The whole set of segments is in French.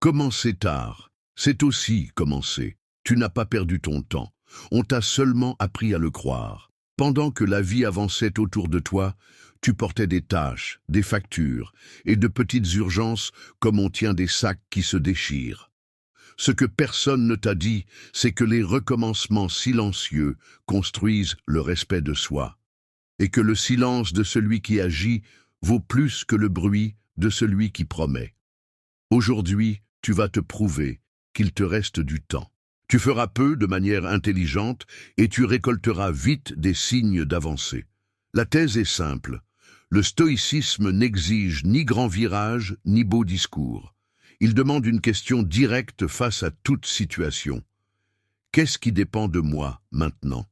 Commencer tard, c'est aussi commencer. Tu n'as pas perdu ton temps. On t'a seulement appris à le croire. Pendant que la vie avançait autour de toi, tu portais des tâches, des factures et de petites urgences comme on tient des sacs qui se déchirent. Ce que personne ne t'a dit, c'est que les recommencements silencieux construisent le respect de soi, et que le silence de celui qui agit vaut plus que le bruit de celui qui promet. Aujourd'hui, tu vas te prouver qu'il te reste du temps. Tu feras peu de manière intelligente et tu récolteras vite des signes d'avancée. La thèse est simple. Le stoïcisme n'exige ni grand virage ni beau discours. Il demande une question directe face à toute situation. Qu'est-ce qui dépend de moi maintenant?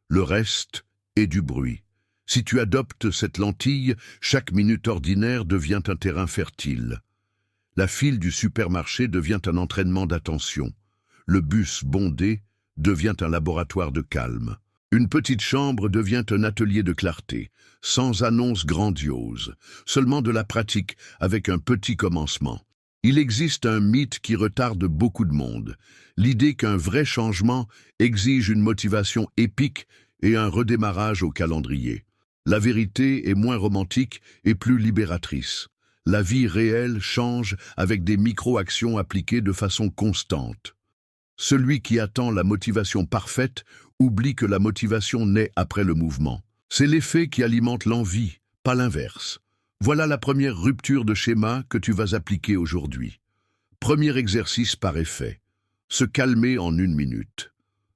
Le reste est du bruit. Si tu adoptes cette lentille, chaque minute ordinaire devient un terrain fertile. La file du supermarché devient un entraînement d'attention. Le bus bondé devient un laboratoire de calme. Une petite chambre devient un atelier de clarté, sans annonce grandiose, seulement de la pratique avec un petit commencement. Il existe un mythe qui retarde beaucoup de monde, l'idée qu'un vrai changement exige une motivation épique et un redémarrage au calendrier. La vérité est moins romantique et plus libératrice. La vie réelle change avec des micro-actions appliquées de façon constante. Celui qui attend la motivation parfaite oublie que la motivation naît après le mouvement. C'est l'effet qui alimente l'envie, pas l'inverse. Voilà la première rupture de schéma que tu vas appliquer aujourd'hui. Premier exercice par effet. Se calmer en 1 minute.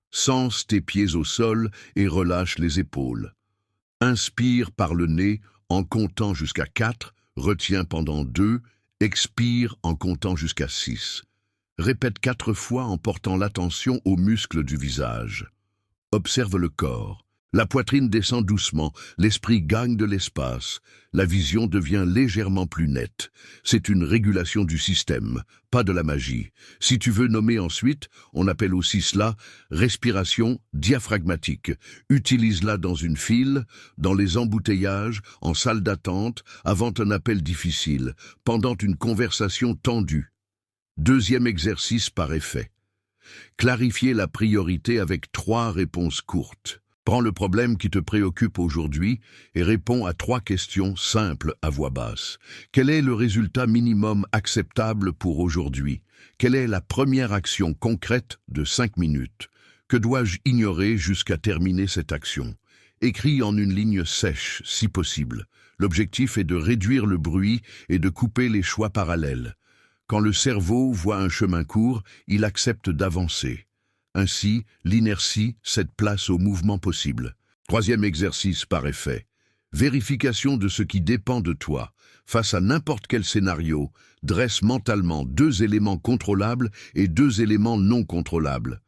Sense tes pieds au sol et relâche les épaules. Inspire par le nez en comptant jusqu'à 4, retiens pendant 2, expire en comptant jusqu'à 6. Répète 4 fois en portant l'attention aux muscles du visage. Observe le corps. La poitrine descend doucement, l'esprit gagne de l'espace, la vision devient légèrement plus nette. C'est une régulation du système, pas de la magie. Si tu veux nommer ensuite, on appelle aussi cela respiration diaphragmatique. Utilise-la dans une file, dans les embouteillages, en salle d'attente, avant un appel difficile, pendant une conversation tendue. Deuxième exercice par effet. Clarifier la priorité avec 3 réponses courtes. Prends le problème qui te préoccupe aujourd'hui et réponds à 3 questions simples à voix basse. Quel est le résultat minimum acceptable pour aujourd'hui? Quelle est la première action concrète de 5 minutes? Que dois-je ignorer jusqu'à terminer cette action? Écris en une ligne sèche, si possible. L'objectif est de réduire le bruit et de couper les choix parallèles. Quand le cerveau voit un chemin court, il accepte d'avancer. Ainsi, l'inertie cède place au mouvement possible. Troisième exercice par effet. Vérification de ce qui dépend de toi. Face à n'importe quel scénario, dresse mentalement 2 éléments contrôlables et 2 éléments non contrôlables.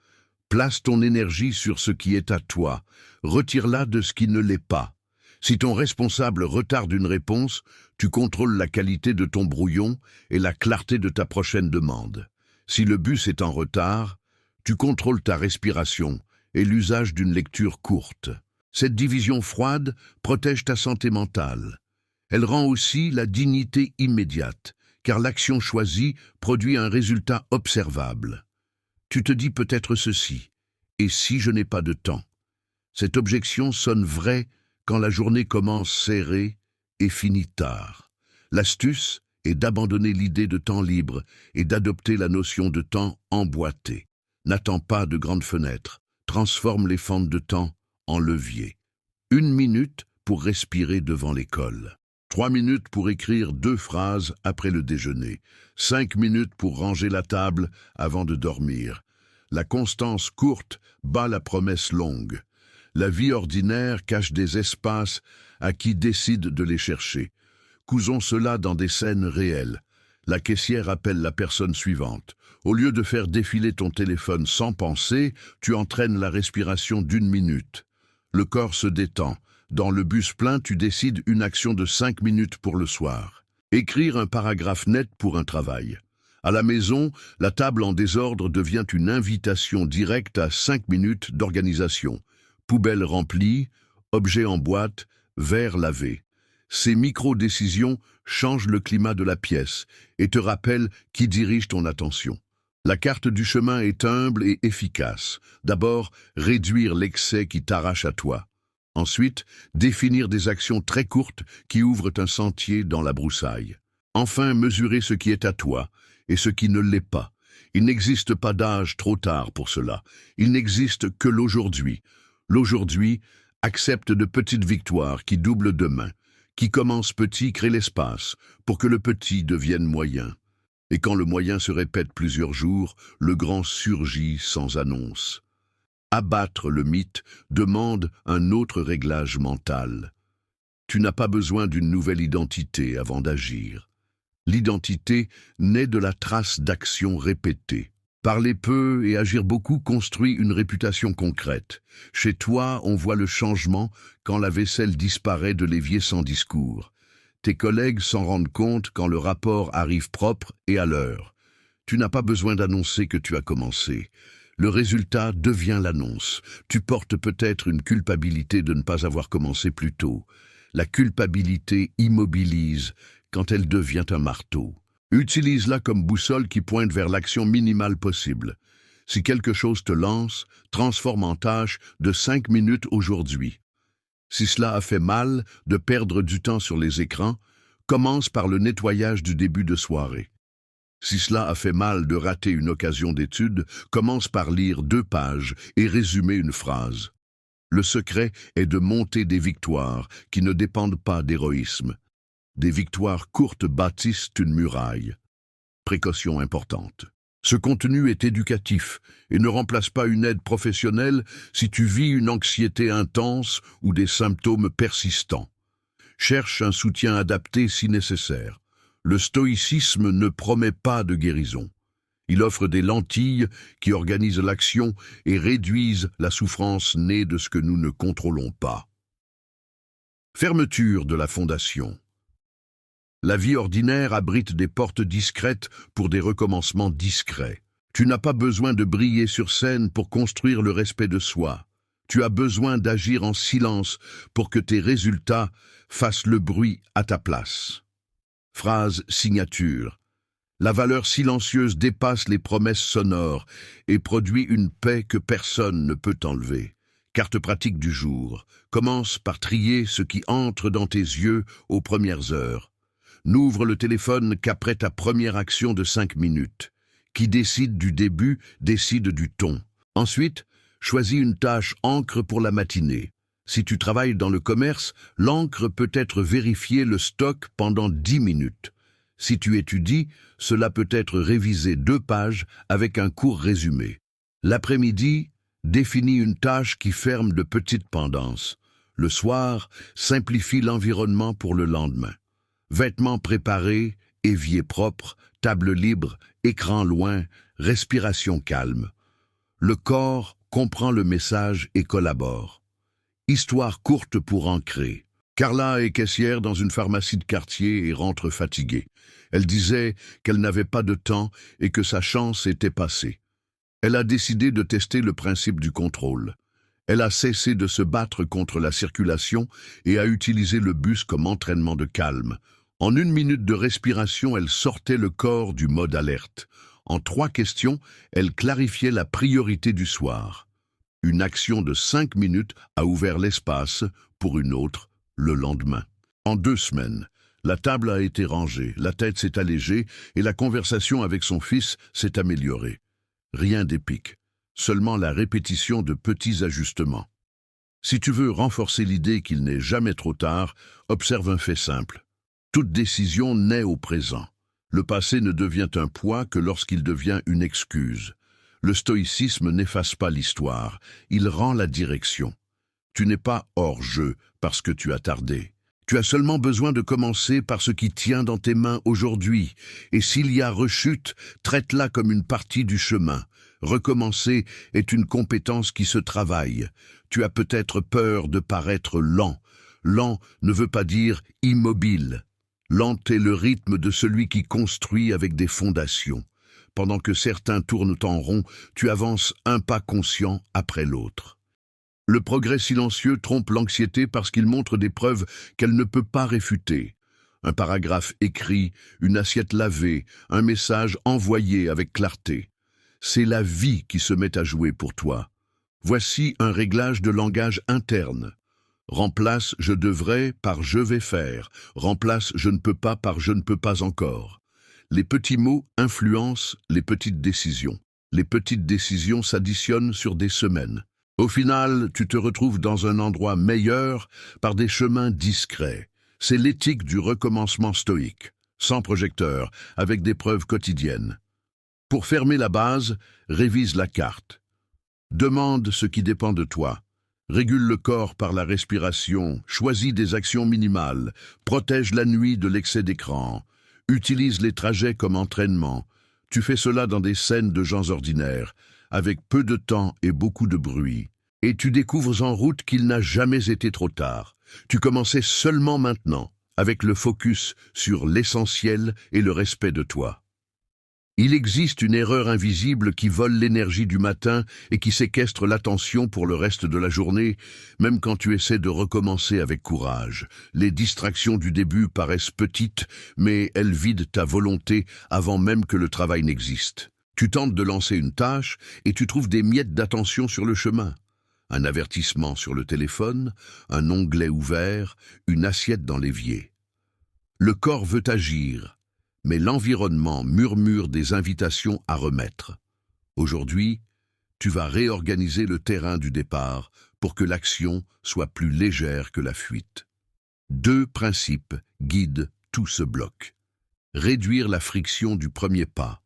Place ton énergie sur ce qui est à toi. Retire-la de ce qui ne l'est pas. Si ton responsable retarde une réponse, tu contrôles la qualité de ton brouillon et la clarté de ta prochaine demande. Si le bus est en retard, tu contrôles ta respiration et l'usage d'une lecture courte. Cette division froide protège ta santé mentale. Elle rend aussi la dignité immédiate, car l'action choisie produit un résultat observable. Tu te dis peut-être ceci, et si je n'ai pas de temps? Cette objection sonne vraie quand la journée commence serrée et finit tard. L'astuce est d'abandonner l'idée de temps libre et d'adopter la notion de temps emboîté. N'attends pas de grandes fenêtres, transforme les fentes de temps en levier. 1 minute pour respirer devant l'école. 3 minutes pour écrire 2 phrases après le déjeuner. 5 minutes pour ranger la table avant de dormir. La constance courte bat la promesse longue. La vie ordinaire cache des espaces à qui décide de les chercher. Cousons cela dans des scènes réelles. La caissière appelle la personne suivante. Au lieu de faire défiler ton téléphone sans penser, tu entraînes la respiration d'1 minute. Le corps se détend. Dans le bus plein, tu décides une action de 5 minutes pour le soir. Écrire un paragraphe net pour un travail. À la maison, la table en désordre devient une invitation directe à 5 minutes d'organisation. Poubelle remplie, objets en boîte, verre lavé. Ces micro-décisions change le climat de la pièce et te rappelle qui dirige ton attention. La carte du chemin est humble et efficace. D'abord, réduire l'excès qui t'arrache à toi. Ensuite, définir des actions très courtes qui ouvrent un sentier dans la broussaille. Enfin, mesurer ce qui est à toi et ce qui ne l'est pas. Il n'existe pas d'âge trop tard pour cela. Il n'existe que l'aujourd'hui. L'aujourd'hui accepte de petites victoires qui doublent demain. Qui commence petit crée l'espace pour que le petit devienne moyen. Et quand le moyen se répète plusieurs jours, le grand surgit sans annonce. Abattre le mythe demande un autre réglage mental. Tu n'as pas besoin d'une nouvelle identité avant d'agir. L'identité naît de la trace d'actions répétées. Parler peu et agir beaucoup construit une réputation concrète. Chez toi, on voit le changement quand la vaisselle disparaît de l'évier sans discours. Tes collègues s'en rendent compte quand le rapport arrive propre et à l'heure. Tu n'as pas besoin d'annoncer que tu as commencé. Le résultat devient l'annonce. Tu portes peut-être une culpabilité de ne pas avoir commencé plus tôt. La culpabilité immobilise quand elle devient un marteau. Utilise-la comme boussole qui pointe vers l'action minimale possible. Si quelque chose te lance, transforme en tâche de 5 minutes aujourd'hui. Si cela a fait mal de perdre du temps sur les écrans, commence par le nettoyage du début de soirée. Si cela a fait mal de rater une occasion d'étude, commence par lire 2 pages et résumer une phrase. Le secret est de monter des victoires qui ne dépendent pas d'héroïsme. Des victoires courtes bâtissent une muraille. Précaution importante. Ce contenu est éducatif et ne remplace pas une aide professionnelle si tu vis une anxiété intense ou des symptômes persistants. Cherche un soutien adapté si nécessaire. Le stoïcisme ne promet pas de guérison. Il offre des lentilles qui organisent l'action et réduisent la souffrance née de ce que nous ne contrôlons pas. Fermeture de la fondation. La vie ordinaire abrite des portes discrètes pour des recommencements discrets. Tu n'as pas besoin de briller sur scène pour construire le respect de soi. Tu as besoin d'agir en silence pour que tes résultats fassent le bruit à ta place. Phrase signature. La valeur silencieuse dépasse les promesses sonores et produit une paix que personne ne peut enlever. Carte pratique du jour. Commence par trier ce qui entre dans tes yeux aux premières heures. N'ouvre le téléphone qu'après ta première action de 5 minutes. Qui décide du début, décide du ton. Ensuite, choisis une tâche encre pour la matinée. Si tu travailles dans le commerce, l'encre peut être vérifier le stock pendant 10 minutes. Si tu étudies, cela peut être révisé 2 pages avec un court résumé. L'après-midi, définis une tâche qui ferme de petites pendances. Le soir, simplifie l'environnement pour le lendemain. Vêtements préparés, évier propre, table libre, écran loin, respiration calme. Le corps comprend le message et collabore. Histoire courte pour ancrer. Carla est caissière dans une pharmacie de quartier et rentre fatiguée. Elle disait qu'elle n'avait pas de temps et que sa chance était passée. Elle a décidé de tester le principe du contrôle. Elle a cessé de se battre contre la circulation et a utilisé le bus comme entraînement de calme. En 1 minute de respiration, elle sortait le corps du mode alerte. En 3 questions, elle clarifiait la priorité du soir. Une action de 5 minutes a ouvert l'espace pour une autre le lendemain. En 2 semaines, la table a été rangée, la tête s'est allégée et la conversation avec son fils s'est améliorée. Rien d'épique, seulement la répétition de petits ajustements. Si tu veux renforcer l'idée qu'il n'est jamais trop tard, observe un fait simple. Toute décision naît au présent. Le passé ne devient un poids que lorsqu'il devient une excuse. Le stoïcisme n'efface pas l'histoire, il rend la direction. Tu n'es pas hors jeu parce que tu as tardé. Tu as seulement besoin de commencer par ce qui tient dans tes mains aujourd'hui. Et s'il y a rechute, traite-la comme une partie du chemin. Recommencer est une compétence qui se travaille. Tu as peut-être peur de paraître lent. Lent ne veut pas dire immobile. Lent est le rythme de celui qui construit avec des fondations. Pendant que certains tournent en rond, tu avances un pas conscient après l'autre. Le progrès silencieux trompe l'anxiété parce qu'il montre des preuves qu'elle ne peut pas réfuter. Un paragraphe écrit, une assiette lavée, un message envoyé avec clarté. C'est la vie qui se met à jouer pour toi. Voici un réglage de langage interne. Remplace je devrais par je vais faire. Remplace je ne peux pas par je ne peux pas encore. Les petits mots influencent les petites décisions. Les petites décisions s'additionnent sur des semaines. Au final, tu te retrouves dans un endroit meilleur par des chemins discrets. C'est l'éthique du recommencement stoïque, sans projecteur, avec des preuves quotidiennes. Pour fermer la base, révise la carte. Demande ce qui dépend de toi. Régule le corps par la respiration, choisis des actions minimales, protège la nuit de l'excès d'écran, utilise les trajets comme entraînement. Tu fais cela dans des scènes de gens ordinaires, avec peu de temps et beaucoup de bruit. Et tu découvres en route qu'il n'a jamais été trop tard. Tu commençais seulement maintenant, avec le focus sur l'essentiel et le respect de toi. Il existe une erreur invisible qui vole l'énergie du matin et qui séquestre l'attention pour le reste de la journée, même quand tu essaies de recommencer avec courage. Les distractions du début paraissent petites, mais elles vident ta volonté avant même que le travail n'existe. Tu tentes de lancer une tâche et tu trouves des miettes d'attention sur le chemin. Un avertissement sur le téléphone, un onglet ouvert, une assiette dans l'évier. Le corps veut agir, mais l'environnement murmure des invitations à remettre. Aujourd'hui, tu vas réorganiser le terrain du départ pour que l'action soit plus légère que la fuite. 2 principes guident tout ce bloc. Réduire la friction du premier pas.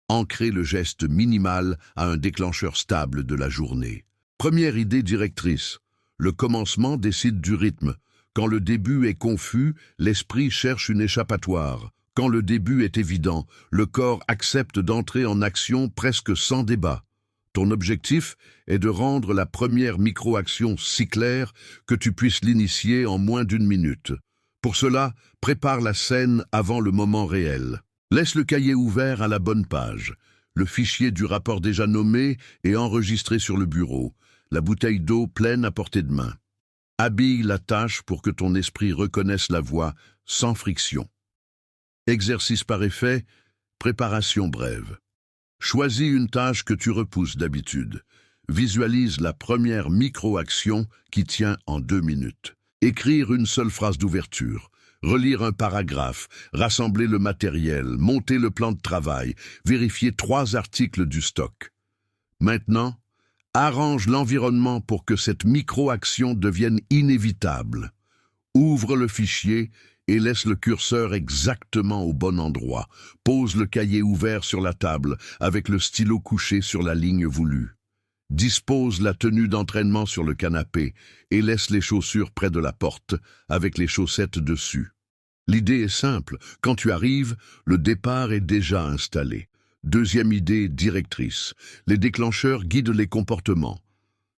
Ancrer le geste minimal à un déclencheur stable de la journée. Première idée directrice. Le commencement décide du rythme. Quand le début est confus, l'esprit cherche une échappatoire. Quand le début est évident, le corps accepte d'entrer en action presque sans débat. Ton objectif est de rendre la première micro-action si claire que tu puisses l'initier en moins d'1 minute. Pour cela, prépare la scène avant le moment réel. Laisse le cahier ouvert à la bonne page, le fichier du rapport déjà nommé et enregistré sur le bureau, la bouteille d'eau pleine à portée de main. Habille la tâche pour que ton esprit reconnaisse la voie sans friction. Exercice par effet, préparation brève. Choisis une tâche que tu repousses d'habitude. Visualise la première micro-action qui tient en 2 minutes. Écrire une seule phrase d'ouverture. Relire un paragraphe, rassembler le matériel, monter le plan de travail, vérifier 3 articles du stock. Maintenant, arrange l'environnement pour que cette micro-action devienne inévitable. Ouvre le fichier et laisse le curseur exactement au bon endroit. Pose le cahier ouvert sur la table avec le stylo couché sur la ligne voulue. Dispose la tenue d'entraînement sur le canapé et laisse les chaussures près de la porte avec les chaussettes dessus. L'idée est simple, quand tu arrives, le départ est déjà installé. Deuxième idée directrice, les déclencheurs guident les comportements.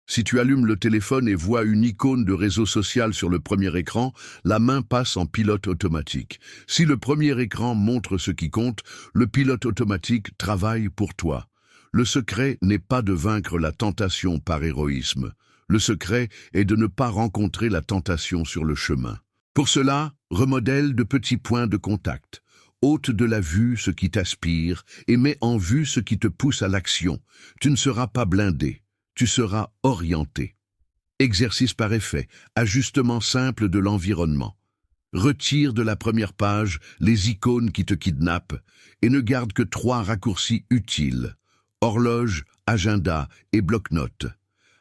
Si tu allumes le téléphone et vois une icône de réseau social sur le premier écran, la main passe en pilote automatique. Si le premier écran montre ce qui compte, le pilote automatique travaille pour toi. Le secret n'est pas de vaincre la tentation par héroïsme. Le secret est de ne pas rencontrer la tentation sur le chemin. Pour cela, remodèle de petits points de contact. Ôte de la vue ce qui t'aspire et mets en vue ce qui te pousse à l'action. Tu ne seras pas blindé, tu seras orienté. Exercice par effet, ajustement simple de l'environnement. Retire de la première page les icônes qui te kidnappent et ne garde que 3 raccourcis utiles. Horloge, agenda et bloc-notes.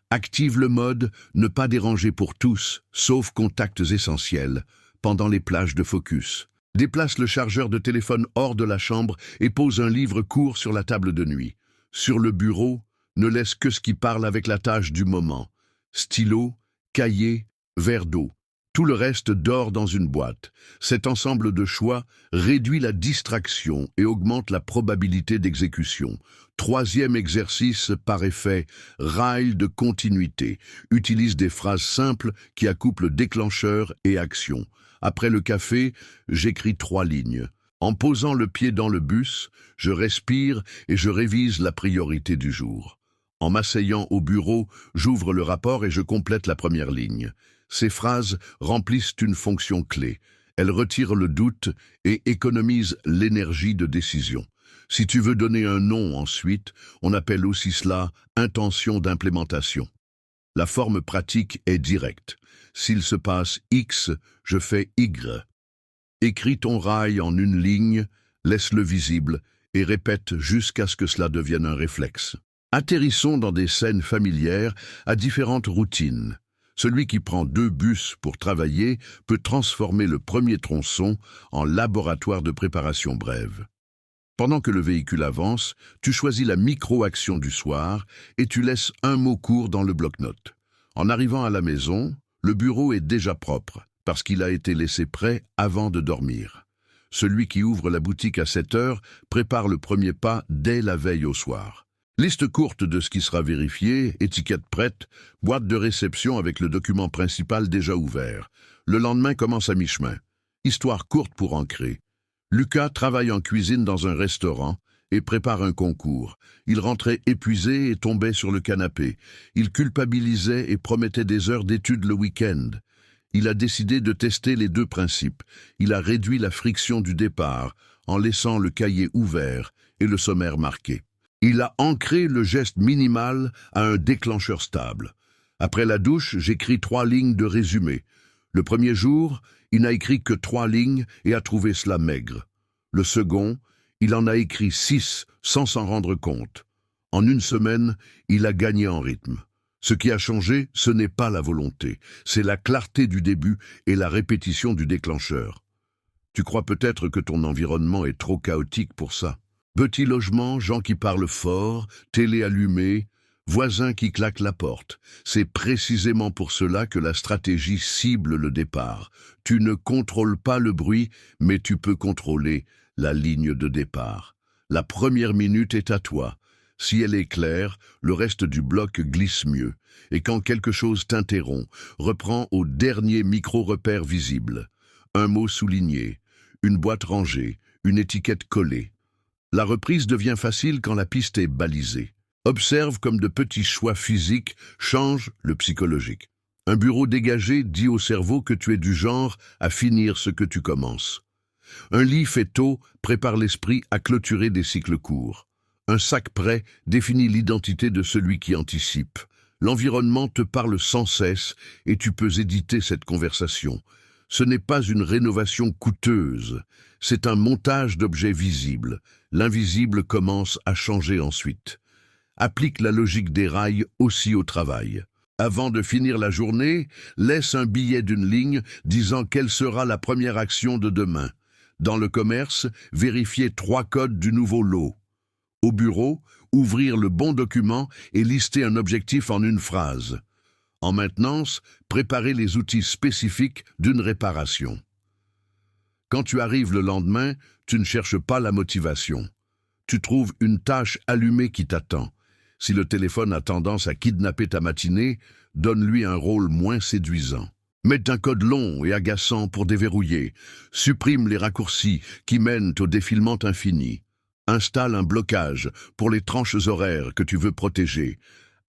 Active le mode « Ne pas déranger pour tous, sauf contacts essentiels » pendant les plages de focus. Déplace le chargeur de téléphone hors de la chambre et pose un livre court sur la table de nuit. Sur le bureau, ne laisse que ce qui parle avec la tâche du moment. Stylo, cahier, verre d'eau. Tout le reste dort dans une boîte. Cet ensemble de choix réduit la distraction et augmente la probabilité d'exécution. Troisième exercice par effet, rail de continuité. Utilise des phrases simples qui accouplent déclencheur et action. Après le café, j'écris 3 lignes. En posant le pied dans le bus, je respire et je révise la priorité du jour. En m'asseyant au bureau, j'ouvre le rapport et je complète la première ligne. Ces phrases remplissent une fonction clé. Elle retire le doute et économise l'énergie de décision. Si tu veux donner un nom ensuite, on appelle aussi cela intention d'implémentation. La forme pratique est directe. S'il se passe X, je fais Y. Écris ton rail en une ligne, laisse-le visible et répète jusqu'à ce que cela devienne un réflexe. Atterrissons dans des scènes familières à différentes routines. Celui qui prend 2 bus pour travailler peut transformer le premier tronçon en laboratoire de préparation brève. Pendant que le véhicule avance, tu choisis la micro-action du soir et tu laisses un mot court dans le bloc-notes. En arrivant à la maison, le bureau est déjà propre parce qu'il a été laissé prêt avant de dormir. Celui qui ouvre la boutique à 7 heures prépare le premier pas dès la veille au soir. Liste courte de ce qui sera vérifié, étiquette prête, boîte de réception avec le document principal déjà ouvert. Le lendemain commence à mi-chemin. Histoire courte pour ancrer. Lucas travaille en cuisine dans un restaurant et prépare un concours. Il rentrait épuisé et tombait sur le canapé. Il culpabilisait et promettait des heures d'études le week-end. Il a décidé de tester les 2 principes. Il a réduit la friction du départ en laissant le cahier ouvert et le sommaire marqué. Il a ancré le geste minimal à un déclencheur stable. Après la douche, j'écris 3 lignes de résumé. Le premier jour, il n'a écrit que 3 lignes et a trouvé cela maigre. Le second, il en a écrit 6 sans s'en rendre compte. En une semaine, il a gagné en rythme. Ce qui a changé, ce n'est pas la volonté, c'est la clarté du début et la répétition du déclencheur. Tu crois peut-être que ton environnement est trop chaotique pour ça. Petit logement, gens qui parlent fort, télé allumée, voisins qui claquent la porte. C'est précisément pour cela que la stratégie cible le départ. Tu ne contrôles pas le bruit, mais tu peux contrôler la ligne de départ. La première minute est à toi. Si elle est claire, le reste du bloc glisse mieux. Et quand quelque chose t'interrompt, reprends au dernier micro-repère visible. Un mot souligné, une boîte rangée, une étiquette collée. La reprise devient facile quand la piste est balisée. Observe comme de petits choix physiques changent le psychologique. Un bureau dégagé dit au cerveau que tu es du genre à finir ce que tu commences. Un lit fait tôt prépare l'esprit à clôturer des cycles courts. Un sac prêt définit l'identité de celui qui anticipe. L'environnement te parle sans cesse et tu peux éditer cette conversation. Ce n'est pas une rénovation coûteuse, c'est un montage d'objets visibles. L'invisible commence à changer ensuite. Applique la logique des rails aussi au travail. Avant de finir la journée, laisse un billet d'une ligne disant quelle sera la première action de demain. Dans le commerce, vérifiez 3 codes du nouveau lot. Au bureau, ouvrir le bon document et lister un objectif en une phrase. En maintenance, préparer les outils spécifiques d'une réparation. Quand tu arrives le lendemain, tu ne cherches pas la motivation. Tu trouves une tâche allumée qui t'attend. Si le téléphone a tendance à kidnapper ta matinée, donne-lui un rôle moins séduisant. Mets un code long et agaçant pour déverrouiller. Supprime les raccourcis qui mènent au défilement infini. Installe un blocage pour les tranches horaires que tu veux protéger.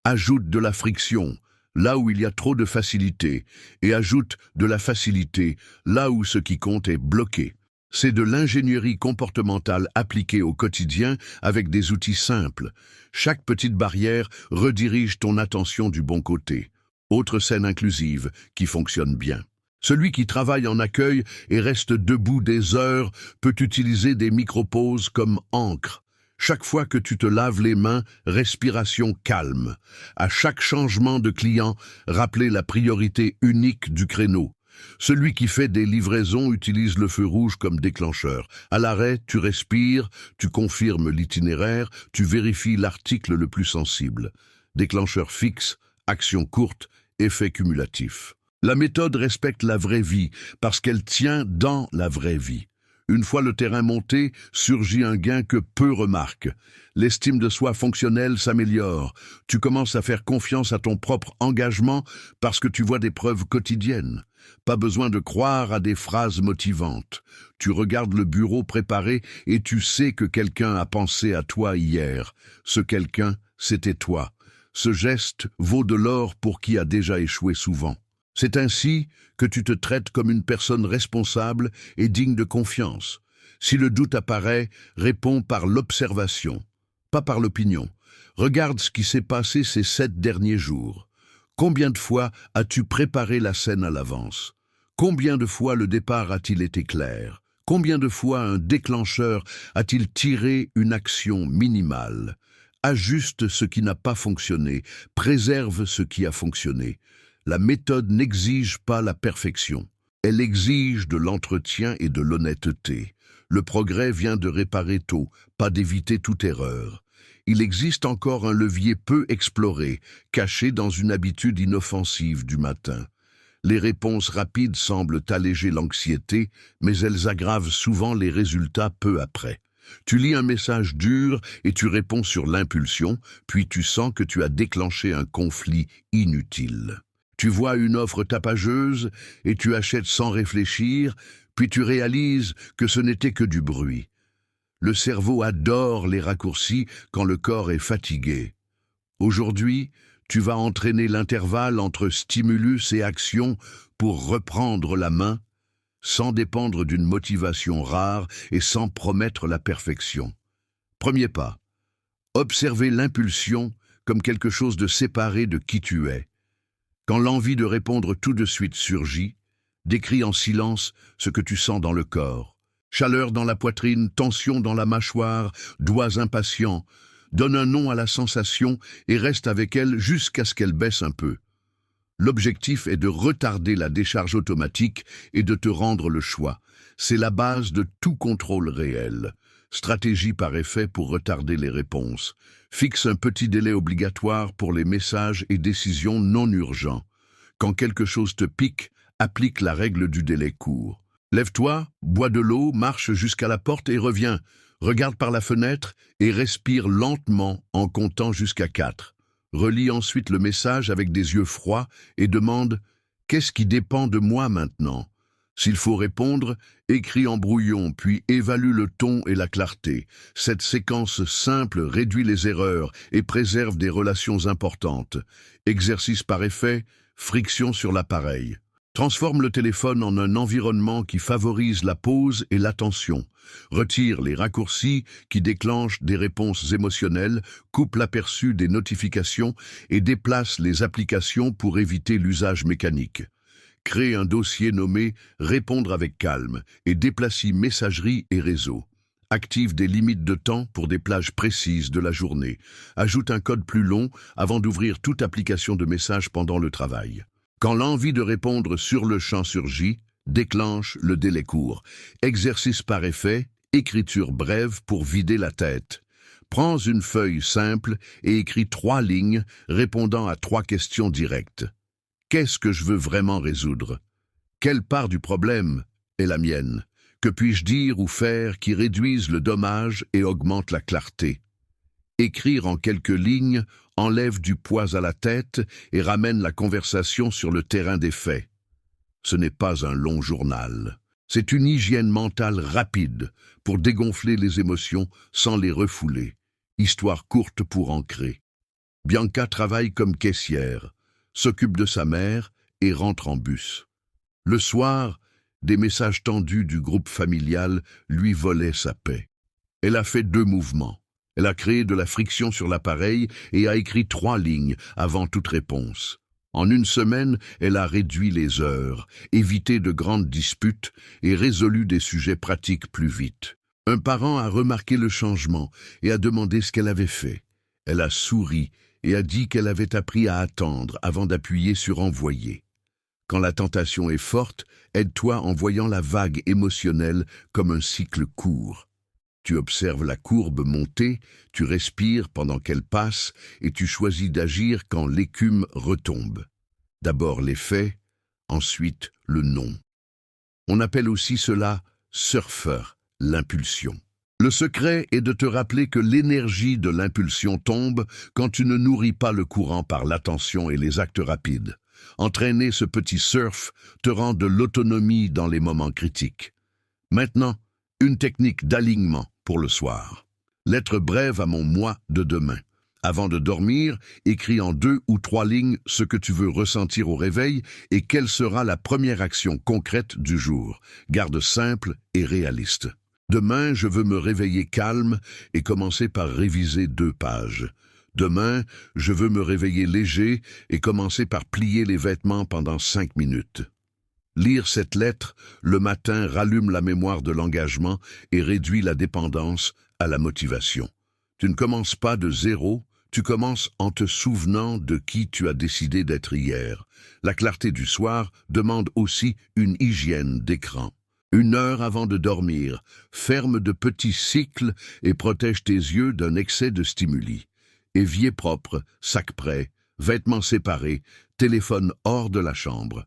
Ajoute de la friction là où il y a trop de facilité et ajoute de la facilité là où ce qui compte est bloqué. C'est de l'ingénierie comportementale appliquée au quotidien avec des outils simples. Chaque petite barrière redirige ton attention du bon côté. Autre scène inclusive qui fonctionne bien. Celui qui travaille en accueil et reste debout des heures peut utiliser des micro-pauses comme encre. Chaque fois que tu te laves les mains, respiration calme. À chaque changement de client, rappelez la priorité unique du créneau. Celui qui fait des livraisons utilise le feu rouge comme déclencheur. À l'arrêt, tu respires, tu confirmes l'itinéraire, tu vérifies l'article le plus sensible. Déclencheur fixe, action courte, effet cumulatif. La méthode respecte la vraie vie parce qu'elle tient dans la vraie vie. Une fois le terrain monté, surgit un gain que peu remarquent. L'estime de soi fonctionnelle s'améliore. Tu commences à faire confiance à ton propre engagement parce que tu vois des preuves quotidiennes. Pas besoin de croire à des phrases motivantes. Tu regardes le bureau préparé et tu sais que quelqu'un a pensé à toi hier. Ce quelqu'un, c'était toi. Ce geste vaut de l'or pour qui a déjà échoué souvent. C'est ainsi que tu te traites comme une personne responsable et digne de confiance. Si le doute apparaît, réponds par l'observation, pas par l'opinion. Regarde ce qui s'est passé ces 7 derniers jours. Combien de fois as-tu préparé la scène à l'avance? Combien de fois le départ a-t-il été clair? Combien de fois un déclencheur a-t-il tiré une action minimale? Ajuste ce qui n'a pas fonctionné, préserve ce qui a fonctionné. La méthode n'exige pas la perfection. Elle exige de l'entretien et de l'honnêteté. Le progrès vient de réparer tôt, pas d'éviter toute erreur. Il existe encore un levier peu exploré, caché dans une habitude inoffensive du matin. Les réponses rapides semblent alléger l'anxiété, mais elles aggravent souvent les résultats peu après. Tu lis un message dur et tu réponds sur l'impulsion, puis tu sens que tu as déclenché un conflit inutile. Tu vois une offre tapageuse et tu achètes sans réfléchir, puis tu réalises que ce n'était que du bruit. Le cerveau adore les raccourcis quand le corps est fatigué. Aujourd'hui, tu vas entraîner l'intervalle entre stimulus et action pour reprendre la main, sans dépendre d'une motivation rare et sans promettre la perfection. Premier pas, observer l'impulsion comme quelque chose de séparé de qui tu es. Quand l'envie de répondre tout de suite surgit, décris en silence ce que tu sens dans le corps. Chaleur dans la poitrine, tension dans la mâchoire, doigts impatients. Donne un nom à la sensation et reste avec elle jusqu'à ce qu'elle baisse un peu. L'objectif est de retarder la décharge automatique et de te rendre le choix. C'est la base de tout contrôle réel. Stratégie par effet pour retarder les réponses. Fixe un petit délai obligatoire pour les messages et décisions non urgents. Quand quelque chose te pique, applique la règle du délai court. Lève-toi, bois de l'eau, marche jusqu'à la porte et reviens. Regarde par la fenêtre et respire lentement en comptant jusqu'à 4. Relis ensuite le message avec des yeux froids et demande « Qu'est-ce qui dépend de moi maintenant ?» S'il faut répondre, écris en brouillon, puis évalue le ton et la clarté. Cette séquence simple réduit les erreurs et préserve des relations importantes. Exercice par effet, friction sur l'appareil. Transforme le téléphone en un environnement qui favorise la pause et l'attention. Retire les raccourcis qui déclenchent des réponses émotionnelles, coupe l'aperçu des notifications et déplace les applications pour éviter l'usage mécanique. Crée un dossier nommé « Répondre avec calme » et déplacie messagerie et réseau. Active des limites de temps pour des plages précises de la journée. Ajoute un code plus long avant d'ouvrir toute application de message pendant le travail. Quand l'envie de répondre sur le champ surgit, déclenche le délai court. Exercice par effet, écriture brève pour vider la tête. Prends une feuille simple et écris 3 lignes répondant à 3 questions directes. Qu'est-ce que je veux vraiment résoudre? Quelle part du problème est la mienne? Que puis-je dire ou faire qui réduise le dommage et augmente la clarté? Écrire en quelques lignes enlève du poids à la tête et ramène la conversation sur le terrain des faits. Ce n'est pas un long journal. C'est une hygiène mentale rapide pour dégonfler les émotions sans les refouler. Histoire courte pour ancrer. Bianca travaille comme caissière, s'occupe de sa mère et rentre en bus. Le soir, des messages tendus du groupe familial lui volaient sa paix. Elle a fait 2 mouvements. Elle a créé de la friction sur l'appareil et a écrit 3 lignes avant toute réponse. En 1 semaine, elle a réduit les heures, évité de grandes disputes et résolu des sujets pratiques plus vite. Un parent a remarqué le changement et a demandé ce qu'elle avait fait. Elle a souri et a dit qu'elle avait appris à attendre avant d'appuyer sur envoyer. Quand la tentation est forte, aide-toi en voyant la vague émotionnelle comme un cycle court. Tu observes la courbe monter, tu respires pendant qu'elle passe et tu choisis d'agir quand l'écume retombe. D'abord l'effet, ensuite le non. On appelle aussi cela « surfer », l'impulsion. Le secret est de te rappeler que l'énergie de l'impulsion tombe quand tu ne nourris pas le courant par l'attention et les actes rapides. Entraîner ce petit surf te rend de l'autonomie dans les moments critiques. Maintenant, une technique d'alignement pour le soir. Lettre brève à mon moi de demain. Avant de dormir, écris en 2 ou 3 lignes ce que tu veux ressentir au réveil et quelle sera la première action concrète du jour. Garde simple et réaliste. Demain, je veux me réveiller calme et commencer par réviser 2 pages. Demain, je veux me réveiller léger et commencer par plier les vêtements pendant 5 minutes. Lire cette lettre le matin rallume la mémoire de l'engagement et réduit la dépendance à la motivation. Tu ne commences pas de zéro, tu commences en te souvenant de qui tu as décidé d'être hier. La clarté du soir demande aussi une hygiène d'écran. 1 heure avant de dormir, ferme de petits cycles et protège tes yeux d'un excès de stimuli. Évier propre, sac prêt, vêtements séparés, téléphone hors de la chambre.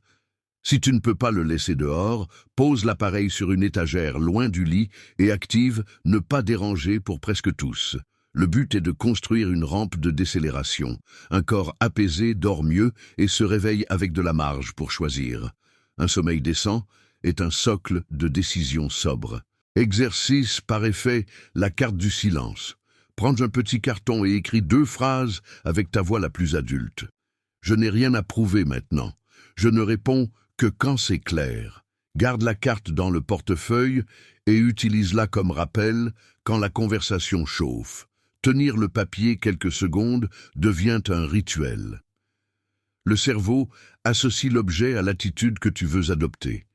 Si tu ne peux pas le laisser dehors, pose l'appareil sur une étagère loin du lit et active « Ne pas déranger » pour presque tous. Le but est de construire une rampe de décélération. Un corps apaisé dort mieux et se réveille avec de la marge pour choisir. Un sommeil décent est un socle de décision sobre. Exercice par effet, la carte du silence. Prends un petit carton et écris 2 phrases avec ta voix la plus adulte. Je n'ai rien à prouver maintenant. Je ne réponds que quand c'est clair. Garde la carte dans le portefeuille et utilise-la comme rappel quand la conversation chauffe. Tenir le papier quelques secondes devient un rituel. Le cerveau associe l'objet à l'attitude que tu veux adopter.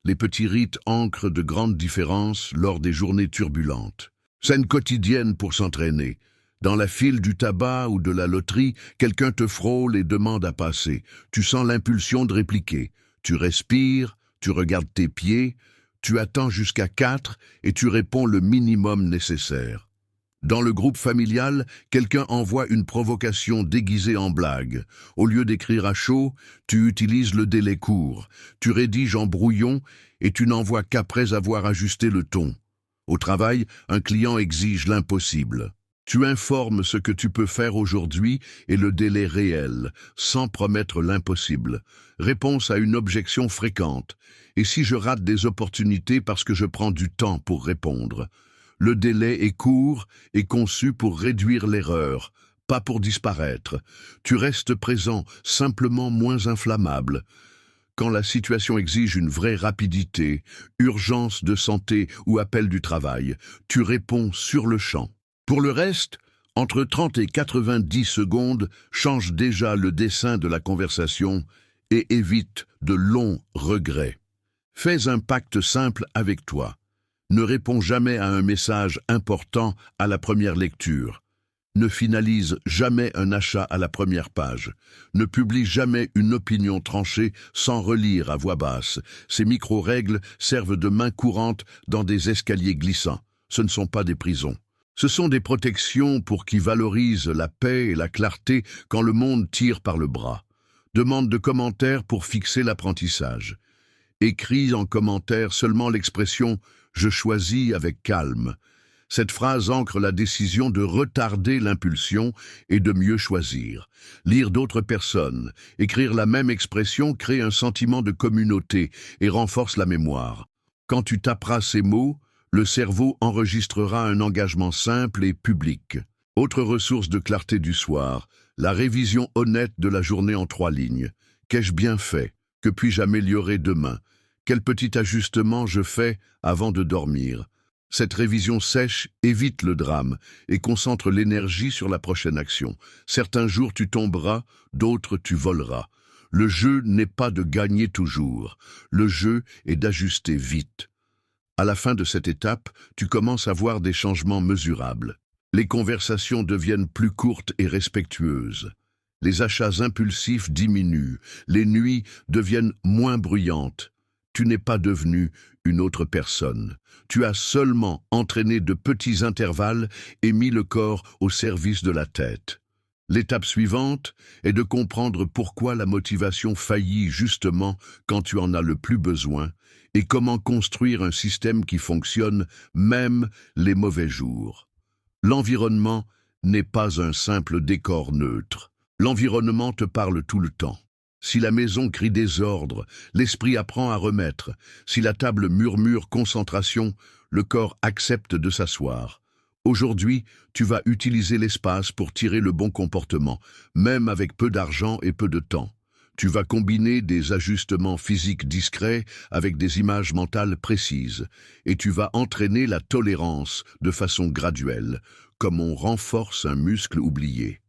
Les petits rites ancrent de grandes différences lors des journées turbulentes. Scène quotidienne pour s'entraîner. Dans la file du tabac ou de la loterie, quelqu'un te frôle et demande à passer. Tu sens l'impulsion de répliquer. Tu respires, tu regardes tes pieds, tu attends jusqu'à 4 et tu réponds le minimum nécessaire. Dans le groupe familial, quelqu'un envoie une provocation déguisée en blague. Au lieu d'écrire à chaud, tu utilises le délai court. Tu rédiges en brouillon et tu n'envoies qu'après avoir ajusté le ton. Au travail, un client exige l'impossible. Tu informes ce que tu peux faire aujourd'hui et le délai réel, sans promettre l'impossible. Réponse à une objection fréquente. Et si je rate des opportunités parce que je prends du temps pour répondre? Le délai est court et conçu pour réduire l'erreur, pas pour disparaître. Tu restes présent, simplement moins inflammable. Quand la situation exige une vraie rapidité, urgence de santé ou appel du travail, tu réponds sur le champ. Pour le reste, entre 30 et 90 secondes, change déjà le dessin de la conversation et évite de longs regrets. Fais un pacte simple avec toi. Ne réponds jamais à un message important à la première lecture. Ne finalise jamais un achat à la première page. Ne publie jamais une opinion tranchée sans relire à voix basse. Ces micro-règles servent de main courante dans des escaliers glissants. Ce ne sont pas des prisons. Ce sont des protections pour qui valorisent la paix et la clarté quand le monde tire par le bras. Demande de commentaires pour fixer l'apprentissage. Écris en commentaire seulement l'expression « je choisis avec calme ». Cette phrase ancre la décision de retarder l'impulsion et de mieux choisir. Lire d'autres personnes, écrire la même expression crée un sentiment de communauté et renforce la mémoire. Quand tu taperas ces mots, le cerveau enregistrera un engagement simple et public. Autre ressource de clarté du soir, la révision honnête de la journée en 3 lignes. Qu'ai-je bien fait? Que puis-je améliorer demain? Quel petit ajustement je fais avant de dormir? Cette révision sèche évite le drame et concentre l'énergie sur la prochaine action. Certains jours tu tomberas, d'autres tu voleras. Le jeu n'est pas de gagner toujours, le jeu est d'ajuster vite. À la fin de cette étape, tu commences à voir des changements mesurables. Les conversations deviennent plus courtes et respectueuses. Les achats impulsifs diminuent, les nuits deviennent moins bruyantes. Tu n'es pas devenu une autre personne. Tu as seulement entraîné de petits intervalles et mis le corps au service de la tête. L'étape suivante est de comprendre pourquoi la motivation faillit justement quand tu en as le plus besoin et comment construire un système qui fonctionne même les mauvais jours. L'environnement n'est pas un simple décor neutre. L'environnement te parle tout le temps. Si la maison crie désordre, l'esprit apprend à remettre. Si la table murmure concentration, le corps accepte de s'asseoir. Aujourd'hui, tu vas utiliser l'espace pour tirer le bon comportement, même avec peu d'argent et peu de temps. Tu vas combiner des ajustements physiques discrets avec des images mentales précises, et tu vas entraîner la tolérance de façon graduelle, comme on renforce un muscle oublié.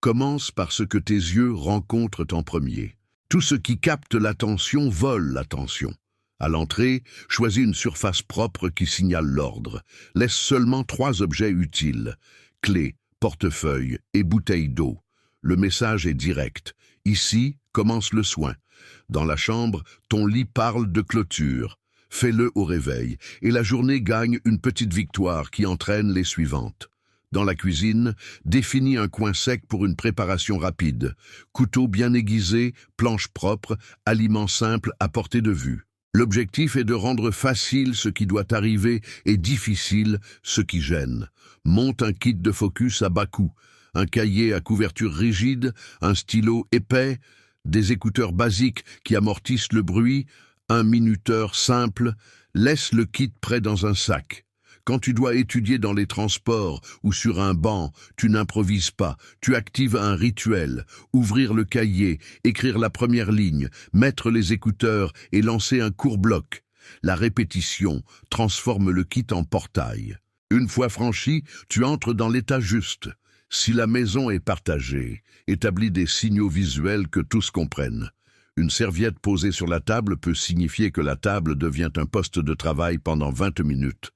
Commence par ce que tes yeux rencontrent en premier. Tout ce qui capte l'attention vole l'attention. À l'entrée, choisis une surface propre qui signale l'ordre. Laisse seulement 3 objets utiles: clé, portefeuille et bouteille d'eau. Le message est direct. Ici commence le soin. Dans la chambre, ton lit parle de clôture. Fais-le au réveil, et la journée gagne une petite victoire qui entraîne les suivantes. Dans la cuisine, définis un coin sec pour une préparation rapide. Couteau bien aiguisé, planche propre, aliments simples à portée de vue. L'objectif est de rendre facile ce qui doit arriver et difficile ce qui gêne. Monte un kit de focus à bas coût, un cahier à couverture rigide, un stylo épais, des écouteurs basiques qui amortissent le bruit, un minuteur simple. Laisse le kit prêt dans un sac. Quand tu dois étudier dans les transports ou sur un banc, tu n'improvises pas, tu actives un rituel. Ouvrir le cahier, écrire la première ligne, mettre les écouteurs et lancer un court bloc. La répétition transforme le kit en portail. Une fois franchi, tu entres dans l'état juste. Si la maison est partagée, établis des signaux visuels que tous comprennent. Une serviette posée sur la table peut signifier que la table devient un poste de travail pendant 20 minutes.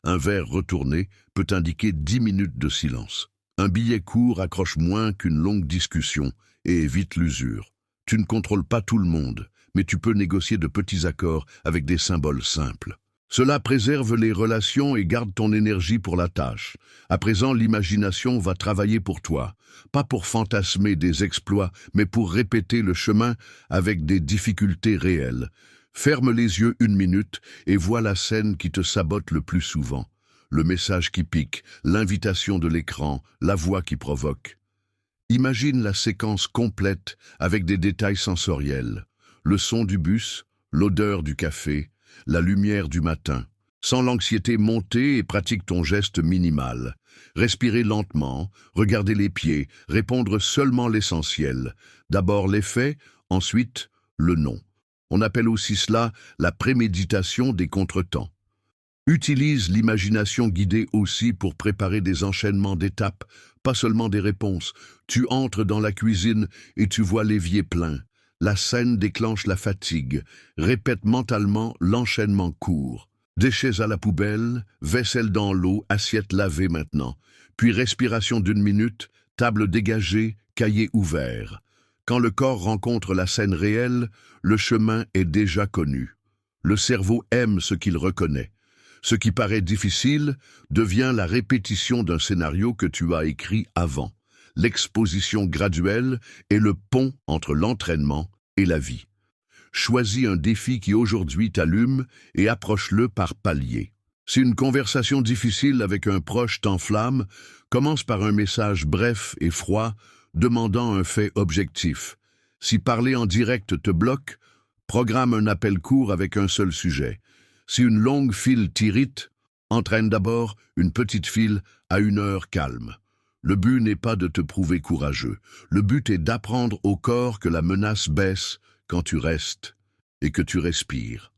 Un verre retourné peut indiquer 10 minutes de silence. Un billet court accroche moins qu'une longue discussion et évite l'usure. Tu ne contrôles pas tout le monde, mais tu peux négocier de petits accords avec des symboles simples. Cela préserve les relations et garde ton énergie pour la tâche. À présent, l'imagination va travailler pour toi, pas pour fantasmer des exploits, mais pour répéter le chemin avec des difficultés réelles. Ferme les yeux 1 minute et vois la scène qui te sabote le plus souvent. Le message qui pique, l'invitation de l'écran, la voix qui provoque. Imagine la séquence complète avec des détails sensoriels. Le son du bus, l'odeur du café, la lumière du matin. Sens l'anxiété monter et pratique ton geste minimal. Respirer lentement, regarder les pieds, répondre seulement l'essentiel. D'abord l'effet, ensuite le non. On appelle aussi cela la préméditation des contretemps. Utilise l'imagination guidée aussi pour préparer des enchaînements d'étapes, pas seulement des réponses. Tu entres dans la cuisine et tu vois l'évier plein. La scène déclenche la fatigue. Répète mentalement l'enchaînement court. Déchets à la poubelle, vaisselle dans l'eau, assiette lavée maintenant. Puis respiration d'1 minute, table dégagée, cahier ouvert. Quand le corps rencontre la scène réelle, le chemin est déjà connu. Le cerveau aime ce qu'il reconnaît. Ce qui paraît difficile devient la répétition d'un scénario que tu as écrit avant. L'exposition graduelle est le pont entre l'entraînement et la vie. Choisis un défi qui aujourd'hui t'allume et approche-le par paliers. Si une conversation difficile avec un proche t'enflamme, commence par un message bref et froid, demandant un fait objectif. Si parler en direct te bloque, programme un appel court avec un seul sujet. Si une longue file t'irrite, entraîne d'abord une petite file à 1 heure calme. Le but n'est pas de te prouver courageux. Le but est d'apprendre au corps que la menace baisse quand tu restes et que tu respires.